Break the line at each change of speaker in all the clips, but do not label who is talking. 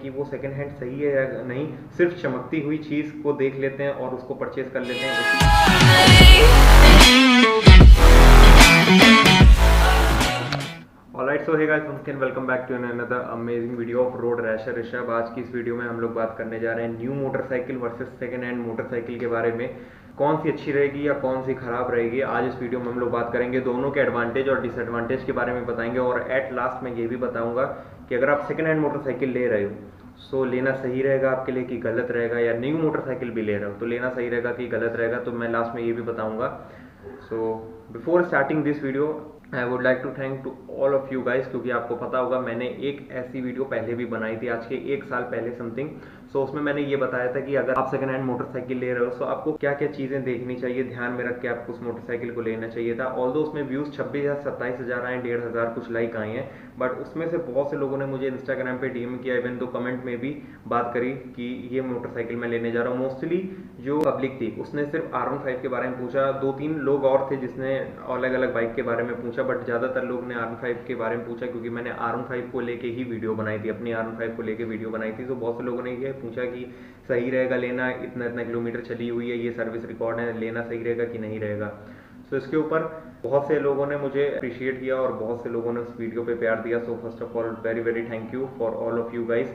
कि वो second hand सही है या नहीं, सिर्फ चमकती हुई चीज़ को देख लेते हैं और उसको परचेज कर लेते हैं। Alright, so hey guys, once again welcome back to another amazing video of road racer Rishabh. आज की इस वीडियो में हम लोग बात करने जा रहे हैं new motorcycle versus second hand motorcycle के बारे में। कौन सी अच्छी रहेगी या कौन सी खराब रहेगी, आज इस वीडियो में हम लोग बात करेंगे। दोनों के एडवांटेज और डिसएडवांटेज के बारे में बताएंगे और एट लास्ट में ये भी बताऊंगा कि अगर आप सेकंड हैंड मोटरसाइकिल ले रहे हो सो लेना सही रहेगा आपके लिए कि गलत रहेगा, या न्यू मोटरसाइकिल भी ले रहे हो तो लेना सही रहेगा कि गलत रहेगा, तो मैं लास्ट में ये भी बताऊंगा। So before starting this video I would like to thank to all of you guys, क्योंकि आपको पता होगा मैंने एक ऐसी वीडियो पहले भी बनाई थी, आज के 1 साल पहले समथिंग। सो उसमें मैंने ये बताया था कि अगर आप सेकंड हैंड मोटरसाइकिल ले रहे हो तो आपको क्या क्या चीज़ें देखनी चाहिए, ध्यान में रख के आपको उस मोटरसाइकिल को लेना चाहिए था। ऑल्दो उसमें व्यूज़ 26 या 27 हज़ार आए, 1,500 कुछ लाइक आए हैं, बट उसमें से बहुत से लोगों ने मुझे इंस्टाग्राम पे डीएम किया, इवन तो कमेंट में भी बात करी कि ये मोटरसाइकिल मैं लेने जा रहा हूँ। मोस्टली जो पब्लिक थी उसने सिर्फ R15 के बारे में पूछा, 2-3 लोग और थे जिसने अलग अलग बाइक के बारे में पूछा, बट ज़्यादातर लोग ने R15 के बारे में पूछा, क्योंकि मैंने R15 को लेके ही वीडियो बनाई थी, अपनी R15 को लेके वीडियो बनाई थी। तो बहुत से लोगों ने ये पूछा कि सही रहेगा लेना, इतना इतना किलोमीटर चली हुई है, ये सर्विस रिकॉर्ड है, लेना सही रहेगा कि नहीं रहेगा। सो इसके ऊपर बहुत से लोगों ने मुझे अप्रिशिएट किया और बहुत से लोगों ने उस वीडियो पे प्यार दिया। So first of all very very thank you for all of you guys,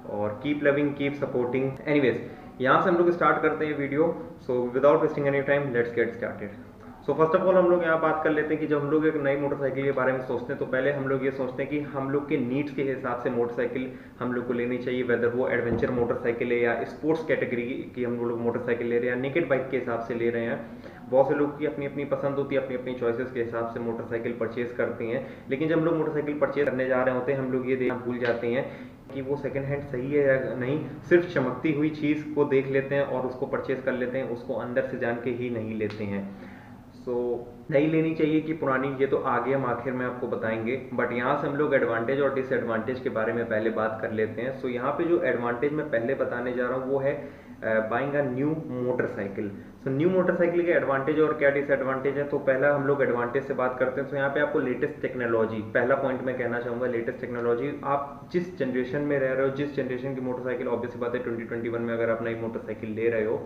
और keep loving, keep supporting. Anyways, यहाँ से हम लोग स्टार्ट करते हैं video. So without wasting any time let's get started. So first of all हम लोग यहाँ बात कर लेते हैं कि जब हम लोग एक नई मोटरसाइकिल के बारे में सोचते हैं तो पहले हम लोग ये सोचते हैं कि हम लोग के नीड्स के हिसाब से मोटरसाइकिल हम लोग को लेनी चाहिए, वेदर वो एडवेंचर मोटरसाइकिल है या स्पोर्ट्स कैटेगरी की हम लोग मोटरसाइकिल ले रहे हैं या नेकेड बाइक के हिसाब से ले रहे हैं। बहुत से लोग की अपनी अपनी पसंद होती है, अपनी अपनी चॉइसेस के हिसाब से मोटरसाइकिल परचेज करते हैं। लेकिन जब हम लोग मोटरसाइकिल परचेज करने जा रहे होते हैं हम लोग ये देखना भूल जाते हैं कि वो सेकंड हैंड सही है या नहीं, सिर्फ चमकती हुई चीज़ को देख लेते हैं और उसको परचेज कर लेते हैं, उसको अंदर से जान के ही नहीं लेते हैं। सो नहीं लेनी चाहिए कि पुरानी, ये तो आगे हम आखिर में आपको बताएंगे, बट यहाँ से हम लोग एडवांटेज और डिसएडवांटेज के बारे में पहले बात कर लेते हैं। सो यहाँ पे जो एडवांटेज मैं पहले बताने जा रहा हूँ वो है buying a new motorcycle. So new motorcycle के एडवांटेज और क्या डिसएडवांटेज है, तो पहला हम लोग एडवांटेज से बात करते हैं। तो यहाँ पे आपको लेटेस्ट टेक्नोलॉजी, पहला पॉइंट मैं कहना चाहूँगा, लेटेस्ट टेक्नोलॉजी। आप जिस जनरेशन में रह रहे हो, जिस जनरेशन की मोटरसाइकिल, ऑब्वियस बात है 2021 में अगर आप नई मोटरसाइकिल ले रहे हो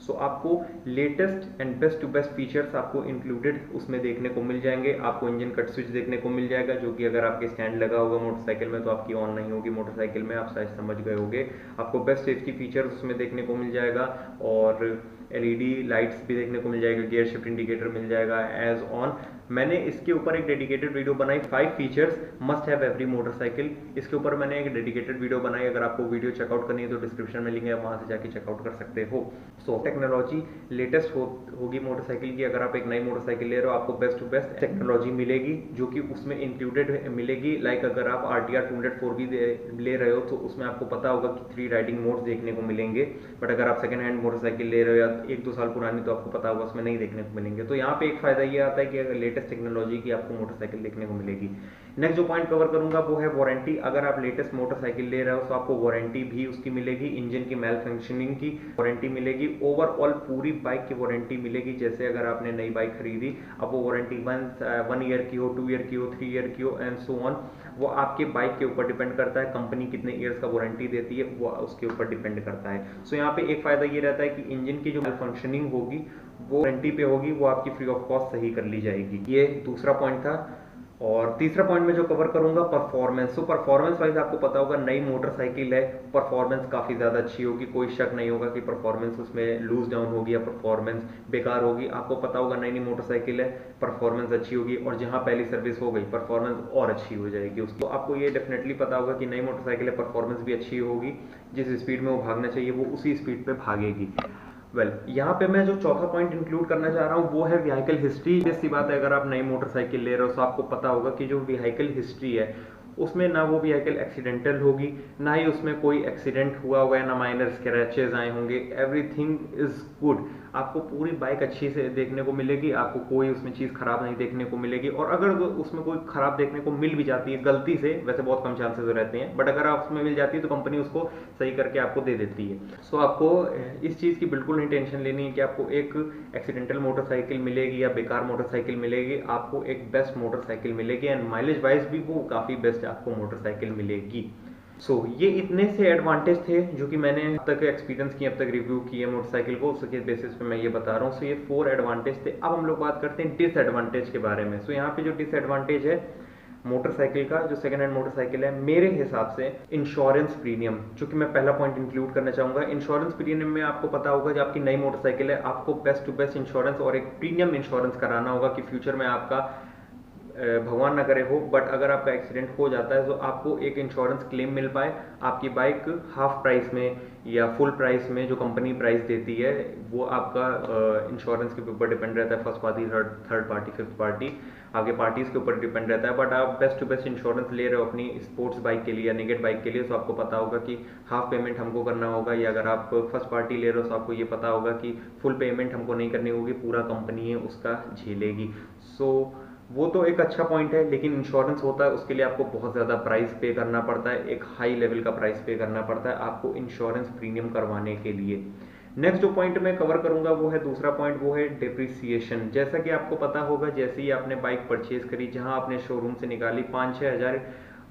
सो आपको latest and best to best features आपको इंक्लूडेड उसमें देखने को मिल जाएंगे। आपको इंजन कट स्विच देखने को मिल जाएगा, जो कि अगर आपके स्टैंड लगा होगा मोटरसाइकिल में तो आपकी ऑन नहीं होगी मोटरसाइकिल में, आप शायद समझ गए होंगे। आपको बेस्ट सेफ्टी फीचर्स उसमें देखने को मिल जाएगा और एलईडी लाइट्स भी देखने को मिल जाएगा, गियर शिफ्ट इंडिकेटर मिल जाएगा एज ऑन। मैंने इसके ऊपर एक डेडिकेटेड वीडियो बनाई, 5 features must have every motorcycle. इसके ऊपर मैंने एक डेडिकेटेड वीडियो बनाई, अगर आपको वीडियो चेकआउट करनी है तो डिस्क्रिप्शन में लिंक है, वहां से जाके चेकआउट कर सकते हो। सो टेक्नोलॉजी लेटेस्ट होगी मोटरसाइकिल की। अगर आप एक नई मोटरसाइकिल ले रहे हो आपको बेस्ट टू बेस्ट टेक्नोलॉजी मिलेगी, जो कि उसमें इंक्लूडेड मिलेगी। लाइक अगर आप RTR 204 भी ले रहे हो तो उसमें आपको पता होगा कि 3 राइडिंग मोड्स देखने को मिलेंगे, बट अगर आप सेकंड हैंड मोटरसाइकिल ले रहे हो या 1-2 साल पुरानी तो आपको पता होगा उसमें नहीं देखने को मिलेंगे। तो यहाँ पे एक फायदा ये आता है कि अगर लेटेस्ट टेक्नोलॉजी की आपको मोटरसाइकिल देखने को मिलेगी। नेक्स्ट जो पॉइंट कवर करूंगा वो है वारंटी। अगर आप लेटेस्ट मोटरसाइकिल ले रहे हो तो आपको वारंटी भी उसकी मिलेगी, इंजन की मेल फंक्शनिंग की वारंटी मिलेगी, ओवरऑल पूरी बाइक की वारंटी मिलेगी। जैसे अगर आपने नई बाइक खरीदी, अब वो वारंटी 1 ईयर की हो, 2 ईयर की हो, 3 ईयर की हो एंड सो ऑन, वो आपके बाइक के ऊपर डिपेंड करता है। कंपनी कितने ईयर्स का वारंटी देती है वो उसके ऊपर डिपेंड करता है। सो यहाँ पे एक फायदा ये रहता है कि इंजन की जो मेल फंक्शनिंग होगी वो वारंटी पे होगी, वो आपकी फ्री ऑफ कॉस्ट सही कर ली जाएगी। ये दूसरा पॉइंट था। और तीसरा पॉइंट में जो कवर करूंगा परफॉर्मेंस। तो परफॉर्मेंस वाइज आपको पता होगा नई मोटरसाइकिल है, परफॉर्मेंस काफी ज्यादा अच्छी होगी, कोई शक नहीं होगा कि परफॉर्मेंस उसमें लूज डाउन होगी या परफॉर्मेंस बेकार होगी। आपको पता होगा नई नई मोटरसाइकिल है, परफॉर्मेंस अच्छी होगी, और जहां पहली सर्विस हो गई परफॉर्मेंस और अच्छी हो जाएगी उसकी। तो आपको ये डेफिनेटली पता होगा कि नई मोटरसाइकिल है, परफॉर्मेंस भी अच्छी होगी, जिस स्पीड में वो भागना चाहिए वो उसी स्पीड पे भागेगी। यहाँ पे मैं जो चौथा पॉइंट इंक्लूड करना चाह रहा हूँ वो है व्हीकल हिस्ट्री। जैसी बात है, अगर आप नई मोटरसाइकिल ले रहे हो तो आपको पता होगा कि जो व्हीकल हिस्ट्री है उसमें ना वो व्हीकल एक्सीडेंटल होगी, ना ही उसमें कोई एक्सीडेंट हुआ होगा, ना माइनर स्क्रैचेस आए होंगे। एवरीथिंग इज गुड, आपको पूरी बाइक अच्छी से देखने को मिलेगी, आपको कोई उसमें चीज़ खराब नहीं देखने को मिलेगी। और अगर उसमें कोई खराब देखने को मिल भी जाती है गलती से, वैसे बहुत कम चांसेस रहते हैं, बट अगर आप उसमें मिल जाती है तो कंपनी उसको सही करके आपको दे देती है। सो आपको इस चीज़ की बिल्कुल नहीं टेंशन लेनी है कि आपको एक एक्सीडेंटल मोटरसाइकिल मिलेगी या बेकार मोटरसाइकिल मिलेगी। आपको एक बेस्ट मोटरसाइकिल मिलेगी एंड माइलेज वाइज भी वो काफ़ी बेस्ट आपको मोटरसाइकिल मिलेगी। ये इतने से एडवांटेज थे जो कि मैंने अब तक एक्सपीरियंस किए, अब तक रिव्यू किए मोटरसाइकिल को, उसके बेसिस पे मैं ये बता रहा हूँ। ये 4 एडवांटेज थे। अब हम लोग बात करते हैं डिसएडवांटेज के बारे में। यहाँ पे जो डिसएडवांटेज है मोटरसाइकिल का, जो सेकंड हैंड मोटरसाइकिल है, मेरे हिसाब से इंश्योरेंस प्रीमियम, जो कि मैं पहला पॉइंट इंक्लूड करना चाहूंगा। इंश्योरेंस प्रीमियम में आपको पता होगा जब आपकी नई मोटरसाइकिल है, आपको बेस्ट टू बेस्ट इंश्योरेंस और एक प्रीमियम इंश्योरेंस कराना होगा कि फ्यूचर में आपका भगवान ना करे हो, बट अगर आपका एक्सीडेंट हो जाता है तो आपको एक इंश्योरेंस क्लेम मिल पाए, आपकी बाइक हाफ प्राइस में या फुल प्राइस में जो कंपनी प्राइस देती है, वो आपका इंश्योरेंस के ऊपर डिपेंड रहता है। First party, third party, fifth party, आगे पार्टीज के ऊपर डिपेंड रहता है। बट आप बेस्ट टू बेस्ट इंश्योरेंस ले रहे हो अपनी स्पोर्ट्स बाइक के लिए या नेगेड बाइक के लिए, तो आपको पता होगा कि हाफ पेमेंट हमको करना होगा, या अगर आप फर्स्ट पार्टी ले रहे हो तो आपको ये पता होगा कि फुल पेमेंट हमको नहीं करनी होगी, पूरा कंपनी है उसका झेलेगी। वो तो एक अच्छा पॉइंट है, लेकिन इंश्योरेंस होता है उसके लिए आपको बहुत ज़्यादा प्राइस पे करना पड़ता है, एक हाई लेवल का प्राइस पे करना पड़ता है आपको इंश्योरेंस प्रीमियम करवाने के लिए। नेक्स्ट जो पॉइंट मैं कवर करूंगा वो है दूसरा पॉइंट, वो है डिप्रिसिएशन। जैसा कि आपको पता होगा, जैसे ही आपने बाइक परचेज करी, जहां आपने शोरूम से निकाली, 5-6 हज़ार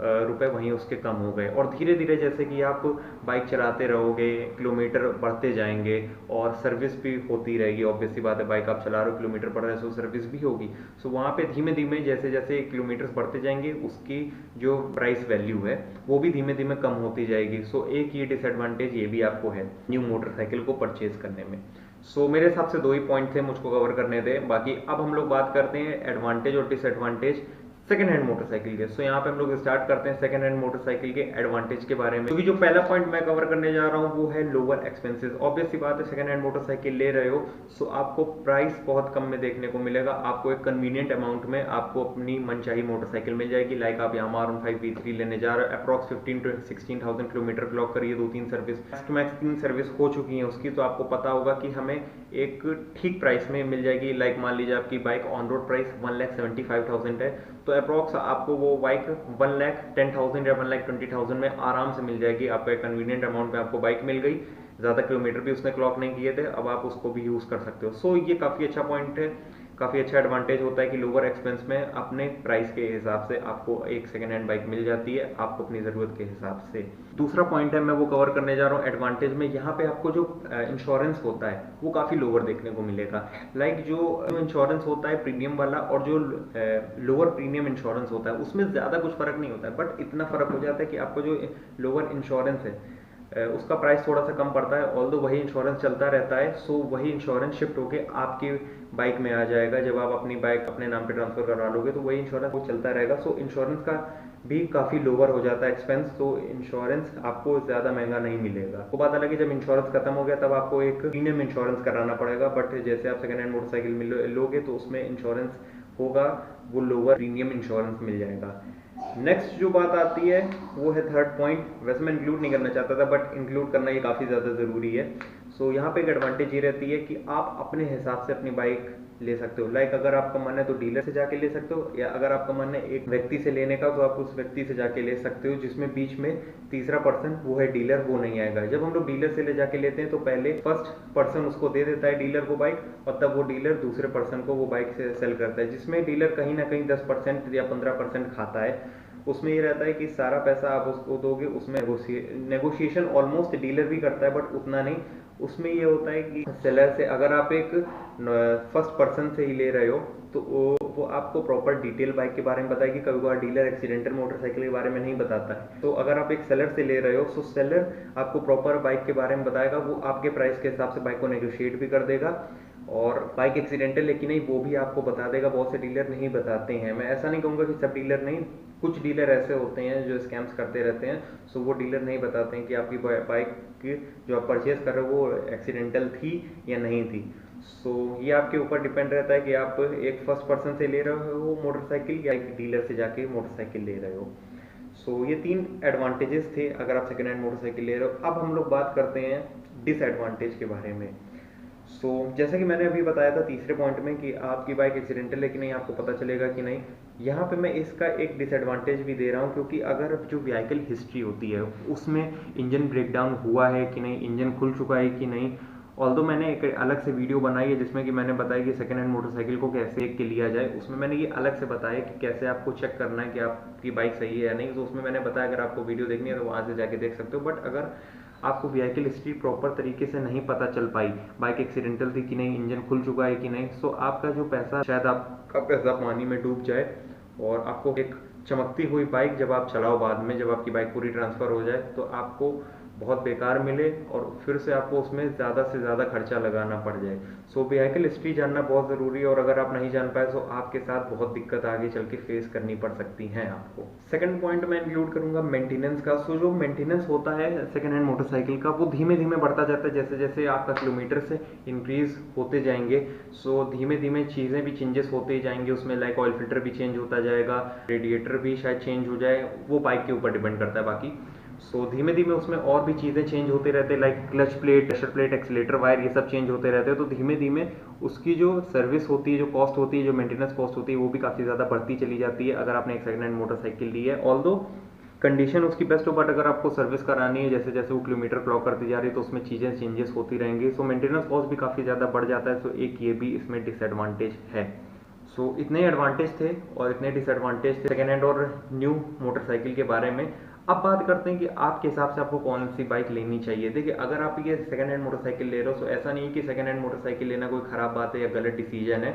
रुपए वहीं उसके कम हो गए, और धीरे धीरे जैसे कि आप बाइक चलाते रहोगे, किलोमीटर बढ़ते जाएंगे और सर्विस भी होती रहेगी। ऑब्वियस सी बात है, बाइक आप चला रहे हो, किलोमीटर बढ़ रहे हैं, सर्विस भी होगी। वहाँ पे धीमे धीमे जैसे जैसे किलोमीटर्स बढ़ते जाएंगे, उसकी जो प्राइस वैल्यू है वो भी धीमे धीमे कम होती जाएगी। एक ये डिसएडवांटेज ये भी आपको है न्यू मोटरसाइकिल को परचेज करने में। मेरे हिसाब से 2 ही पॉइंट थे, मुझको कवर करने थे। बाकी अब हम लोग बात करते हैं एडवांटेज और डिसएडवांटेज सेकंड हैंड मोटरसाइकिल के। यहाँ पे हम लोग स्टार्ट करते हैं सेकंड हैंड मोटरसाइकिल के एडवांटेज के बारे में, क्योंकि जो पहला पॉइंट मैं कवर करने जा रहा हूँ वो है लोअर एक्सपेंसेस। ऑब्वियस सी बात है, सेकंड हैंड मोटरसाइकिल ले रहे हो आपको प्राइस बहुत कम में देखने को मिलेगा, आपको एक कन्वीनियंट अमाउंट में आपको अपनी मनचाही मोटरसाइकिल मिल जाएगी। लाइक आप यामाहा R15 V3 लेने जा रहे हो, अप्रॉक्स 15 to 16,000 किलोमीटर क्लॉक करिए, 2-3 सर्विस, मैक्स 3 सर्विस हो चुकी है उसकी, तो आपको पता होगा कि हमें एक ठीक प्राइस में मिल जाएगी। लाइक मान लीजिए आपकी बाइक ऑन रोड प्राइस 1,75,000 है, तो अप्रॉक्स आपको वो बाइक 1,10,000 या 1,20,000 में आराम से मिल जाएगी। आपका एक कन्वीनियंट अमाउंट में आपको बाइक मिल गई, ज़्यादा किलोमीटर भी उसने क्लॉक नहीं किए थे, अब आप उसको भी यूज़ कर सकते हो। ये काफ़ी अच्छा पॉइंट है, काफ़ी अच्छा एडवांटेज होता है कि लोअर एक्सपेंस में अपने प्राइस के हिसाब से आपको एक सेकेंड हैंड बाइक मिल जाती है, आपको अपनी ज़रूरत के हिसाब से। दूसरा पॉइंट है, मैं वो कवर करने जा रहा हूँ एडवांटेज में। यहाँ पे आपको जो इंश्योरेंस होता है वो काफ़ी लोअर देखने को मिलेगा। लाइक जो इंश्योरेंस होता है प्रीमियम वाला और जो लोअर प्रीमियम इंश्योरेंस होता है, उसमें ज़्यादा कुछ फ़र्क नहीं होता है, बट इतना फ़र्क हो जाता है कि आपको जो लोअर इंश्योरेंस है उसका प्राइस थोड़ा सा कम पड़ता है। ऑल्दो वही इंश्योरेंस चलता रहता है, वही इंश्योरेंस शिफ्ट होके आपकी बाइक में आ जाएगा। जब आप अपनी बाइक अपने नाम पे ट्रांसफर करवा लोगे तो वही इंश्योरेंस वो चलता रहेगा। इंश्योरेंस का भी काफ़ी लोअर हो जाता है एक्सपेंस, इंश्योरेंस आपको ज़्यादा महंगा नहीं मिलेगा। वो बात अलग है, जब इंश्योरेंस खत्म हो गया तब आपको एक प्रीमियम इंश्योरेंस कराना पड़ेगा, बट जैसे आप सेकेंड हैंड मोटरसाइकिल लोगे तो उसमें इंश्योरेंस होगा, वो लोअर प्रीमियम इंश्योरेंस मिल जाएगा। नेक्स्ट जो बात आती है वो है थर्ड पॉइंट। वैसे मैं इंक्लूड नहीं करना चाहता था, बट इंक्लूड करना ये काफ़ी ज़्यादा ज़रूरी है। यहाँ पे एक एडवांटेज ये रहती है कि आप अपने हिसाब से अपनी बाइक ले सकते हो। लाइक अगर आपका मन है तो डीलर से जाके ले सकते हो, या अगर आपका मन है एक व्यक्ति से लेने का तो आप उस व्यक्ति से जाके ले सकते हो, जिसमें बीच में तीसरा पर्सन वो है डीलर, वो नहीं आएगा। जब हम लोग डीलर से ले जाके लेते हैं तो पहले फर्स्ट पर्सन उसको दे देता है डीलर को बाइक, और तब वो डीलर दूसरे पर्सन को वो बाइक से सेल करता है, जिसमें डीलर कहीं ना कहीं 10% या 15% खाता है। उसमें ये रहता है कि सारा पैसा आप उसको दोगे, उसमें नेगोशिएशन ऑलमोस्ट डीलर भी करता है, बट उतना नहीं। उसमें ये होता है कि सेलर से अगर आप एक फर्स्ट पर्सन से ही ले रहे हो तो वो आपको प्रॉपर डिटेल बाइक के बारे में बताएगी। कभी बार डीलर एक्सीडेंटल मोटरसाइकिल के बारे में नहीं बताता है, तो अगर आप एक सेलर से ले रहे हो तो सेलर आपको प्रॉपर बाइक के बारे में बताएगा, वो आपके प्राइस के हिसाब से बाइक को नेगोशिएट भी कर देगा, और बाइक एक्सीडेंटल है कि नहीं वो भी आपको बता देगा। बहुत से डीलर नहीं बताते हैं, मैं ऐसा नहीं कहूँगा कि सब डीलर नहीं, कुछ डीलर ऐसे होते हैं जो स्कैम्स करते रहते हैं, वो डीलर नहीं बताते हैं कि आपकी बाइक जो आप परचेज कर रहे हो वो एक्सीडेंटल थी या नहीं थी। ये आपके ऊपर डिपेंड रहता है कि आप एक फर्स्ट पर्सन से ले रहे हो मोटरसाइकिल या एक डीलर से जाके मोटरसाइकिल ले रहे हो। ये 3 एडवांटेजेस थे अगर आप सेकेंड हैंड मोटरसाइकिल ले रहे हो। अब हम लोग बात करते हैं डिसएडवांटेज के बारे में। जैसा कि मैंने अभी बताया था तीसरे पॉइंट में कि आपकी बाइक एक्सीडेंटल है कि नहीं, आपको पता चलेगा कि नहीं। यहाँ पे मैं इसका एक डिसएडवांटेज भी दे रहा हूँ, क्योंकि अगर जो व्हीकल हिस्ट्री होती है उसमें इंजन ब्रेकडाउन हुआ है कि नहीं, इंजन खुल चुका है कि नहीं, ऑल्दो मैंने एक अलग से वीडियो बनाई है जिसमें कि मैंने बताया कि सेकंड हैंड मोटरसाइकिल को कैसे देख के लिया जाए। उसमें मैंने ये अलग से बताया कि कैसे आपको चेक करना है कि आपकी बाइक सही है या नहीं। तो उसमें मैंने बताया, अगर आपको वीडियो देखनी है तो वहाँ से जाके देख सकते हो। बट अगर आपको व्हीकल हिस्ट्री प्रॉपर तरीके से नहीं पता चल पाई, बाइक एक्सीडेंटल थी कि नहीं, इंजन खुल चुका है कि नहीं, तो आपका जो पैसा, शायद आपका पैसा पानी में डूब जाए और आपको एक चमकती हुई बाइक जब आप चलाओ बाद में, जब आपकी बाइक पूरी ट्रांसफ़र हो जाए, तो आपको बहुत बेकार मिले और फिर से आपको उसमें ज़्यादा से ज़्यादा खर्चा लगाना पड़ जाए। सो व्हीकल हिस्ट्री जानना बहुत ज़रूरी है और अगर आप नहीं जान पाए तो आपके साथ बहुत दिक्कत आगे चल के फेस करनी पड़ सकती हैं आपको। सेकंड पॉइंट मैं इंक्लूड करूंगा मेंटेनेंस का। सो जो मेंटेनेंस होता है सेकंड हैंड मोटरसाइकिल का, वो धीमे धीमे बढ़ता जाता है जैसे जैसे आपका किलोमीटर से इंक्रीज होते जाएंगे। सो धीमे धीमे चीज़ें भी चेंजेस होते ही जाएंगे उसमें, लाइक ऑयल फिल्टर भी चेंज होता जाएगा, रेडिएटर भी शायद चेंज हो जाए, वो बाइक के ऊपर डिपेंड करता है बाकी। सो धीमे धीमे उसमें और भी चीज़ें चेंज होते रहते हैं, like clutch plate, pressure plate, accelerator wire, ये सब चेंज होते रहते हैं। तो धीमे धीमे उसकी जो सर्विस होती है, जो कॉस्ट होती है, जो मेंटेनेंस कॉस्ट होती है, वो भी काफ़ी ज़्यादा बढ़ती चली जाती है अगर आपने एक सेकंड हैंड मोटरसाइकिल ली है। ऑल्दो कंडीशन उसकी बेस्ट हो, बट अगर आपको सर्विस करानी है, जैसे जैसे वो किलोमीटर क्लॉक करती जा रही है, तो उसमें चीज़ें चेंजेस होती रहेंगी। सो मेंटेनेंस कॉस्ट भी काफ़ी ज़्यादा बढ़ जाता है। सो एक ये भी इसमें डिसएडवांटेज है। सो इतने एडवांटेज थे और इतने डिसएडवांटेज थे सेकेंड हैंड और न्यू मोटरसाइकिल के बारे में। अब बात करते हैं कि आपके हिसाब से आपको कौन सी बाइक लेनी चाहिए। देखिए, अगर आप ये सेकेंड हैंड मोटरसाइकिल ले रहे हो तो ऐसा नहीं कि सेकेंड हैंड मोटरसाइकिल लेना कोई ख़राब बात है या गलत डिसीजन है।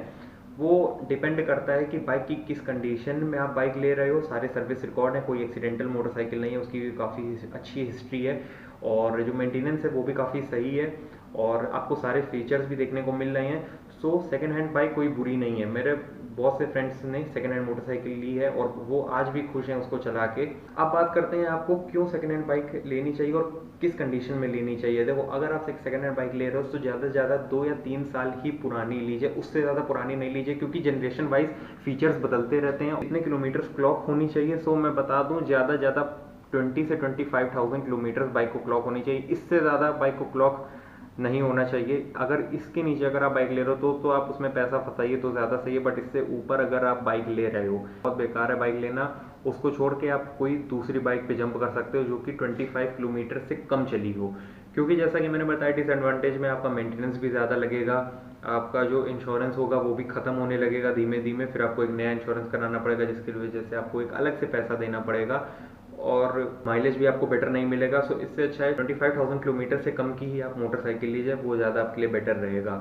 वो डिपेंड करता है कि बाइक की किस कंडीशन में आप बाइक ले रहे हो, सारे सर्विस रिकॉर्ड है, कोई एक्सीडेंटल मोटरसाइकिल नहीं है, उसकी काफ़ी अच्छी हिस्ट्री है और जो मेंटेनेंस है वो भी काफ़ी सही है और आपको सारे फीचर्स भी देखने को मिल रहे हैं। सो सेकेंड हैंड बाइक कोई बुरी नहीं है। मेरे बहुत से फ्रेंड्स ने सेकेंड हैंड मोटरसाइकिल ली है और वो आज भी खुश हैं उसको चला के। अब बात करते हैं आपको क्यों सेकेंड हैंड बाइक लेनी चाहिए और किस कंडीशन में लेनी चाहिए। देखो, अगर आप एक सेकेंड हैंड बाइक ले रहे हो तो ज़्यादा से ज़्यादा 2 या 3 साल ही पुरानी लीजिए, उससे ज़्यादा पुरानी नहीं लीजिए, क्योंकि जनरेशन वाइज फीचर्स बदलते रहते हैं। इतने किलोमीटर्स क्लॉक होनी चाहिए। सो मैं बता दूँ, ज़्यादा से ज़्यादा 20 से 25,000 किलोमीटर बाइक को क्लॉक होनी चाहिए। इससे ज़्यादा बाइक को क्लॉक नहीं होना चाहिए। अगर इसके नीचे अगर आप बाइक ले रहे हो तो आप उसमें पैसा फंसाइए तो ज़्यादा सही है, बट इससे ऊपर अगर आप बाइक ले रहे हो, बहुत बेकार है बाइक लेना। उसको छोड़ के आप कोई दूसरी बाइक पे जंप कर सकते हो जो कि 25 किलोमीटर से कम चली हो, क्योंकि जैसा कि मैंने बताया डिसएडवांटेज में आपका मेंटेनेंस भी ज़्यादा लगेगा, आपका जो इंश्योरेंस होगा वो भी ख़त्म होने लगेगा धीमे धीमे, फिर आपको एक नया इंश्योरेंस कराना पड़ेगा जिसकी वजह से आपको एक अलग से पैसा देना पड़ेगा और माइलेज भी आपको बेटर नहीं मिलेगा। सो इससे अच्छा है 25,000 किलोमीटर से कम की ही आप मोटरसाइकिल लीजिए, वो ज़्यादा आपके लिए बेटर रहेगा।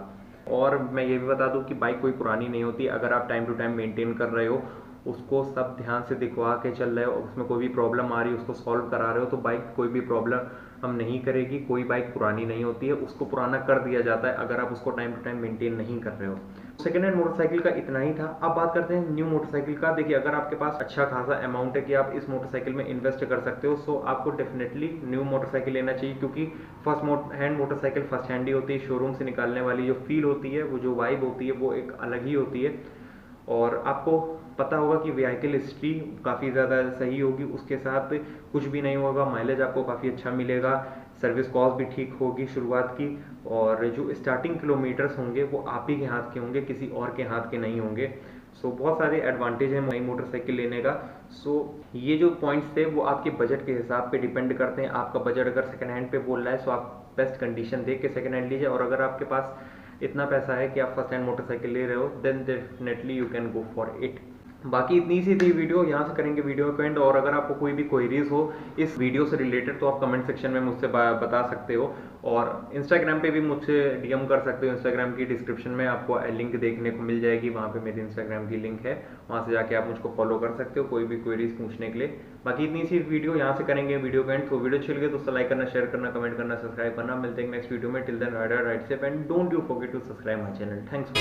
और मैं ये भी बता दूं कि बाइक कोई पुरानी नहीं होती। अगर आप टाइम टू टाइम मेंटेन कर रहे हो, उसको सब ध्यान से दिखवा के चल रहे हो, उसमें कोई भी प्रॉब्लम आ रही है उसको सॉल्व करा रहे हो, तो बाइक कोई भी प्रॉब्लम हम नहीं करेगी। कोई बाइक पुरानी नहीं होती है, उसको पुराना कर दिया जाता है अगर आप उसको टाइम टू टाइम मेंटेन नहीं कर रहे हो। सेकेंड हैंड मोटरसाइकिल का इतना ही था। अब बात करते हैं न्यू मोटरसाइकिल का। देखिए, अगर आपके पास अच्छा खासा अमाउंट है कि आप इस मोटरसाइकिल में इन्वेस्ट कर सकते हो, सो आपको डेफिनेटली न्यू मोटरसाइकिल लेना चाहिए, क्योंकि first hand motorcycle first hand ही होती है। शोरूम से निकालने वाली जो फील होती है, वो जो वाइब होती है, वो एक अलग ही होती है। और आपको पता होगा कि व्हीकल हिस्ट्री काफ़ी ज़्यादा सही होगी, उसके साथ कुछ भी नहीं होगा, माइलेज आपको काफ़ी अच्छा मिलेगा, सर्विस कॉस्ट भी ठीक होगी शुरुआत की, और जो स्टार्टिंग किलोमीटर्स होंगे वो आप ही के हाथ के होंगे, किसी और के हाथ के नहीं होंगे। सो बहुत सारे एडवांटेज हैं नई मोटरसाइकिल लेने का। सो ये जो पॉइंट्स थे वो आपके बजट के हिसाब पे डिपेंड करते हैं। आपका बजट अगर सेकेंड हैंड पे बोल रहा है, सो आप बेस्ट कंडीशन देख के सेकेंड हैंड लीजिए, और अगर आपके पास इतना पैसा है कि आप फर्स्ट हैंड मोटरसाइकिल ले रहे हो, then definitely you can go for it. बाकी इतनी सी थी वीडियो, यहाँ से करेंगे वीडियो को एंड। और अगर आपको कोई भी क्वेरीज हो इस वीडियो से रिलेटेड तो आप कमेंट सेक्शन में मुझसे बता सकते हो, और इंस्टाग्राम पे भी मुझसे डीएम कर सकते हो। इंस्टाग्राम की डिस्क्रिप्शन में आपको लिंक देखने को मिल जाएगी, वहाँ पे मेरी इंस्टाग्राम की लिंक है, वहाँ से जाके आप मुझको फॉलो कर सकते हो कोई भी क्वेरीज पूछने के लिए। बाकी इतनी सी वीडियो, यहाँ से करेंगे वीडियो को एंड। तो वीडियो अच्छी लगे तो लाइक करना, शेयर करना, कमेंट करना, सब्सक्राइब करना। मिलते हैं नेक्स्ट वीडियो में। Till then ride safe and don't you forget to subscribe my channel. Thanks.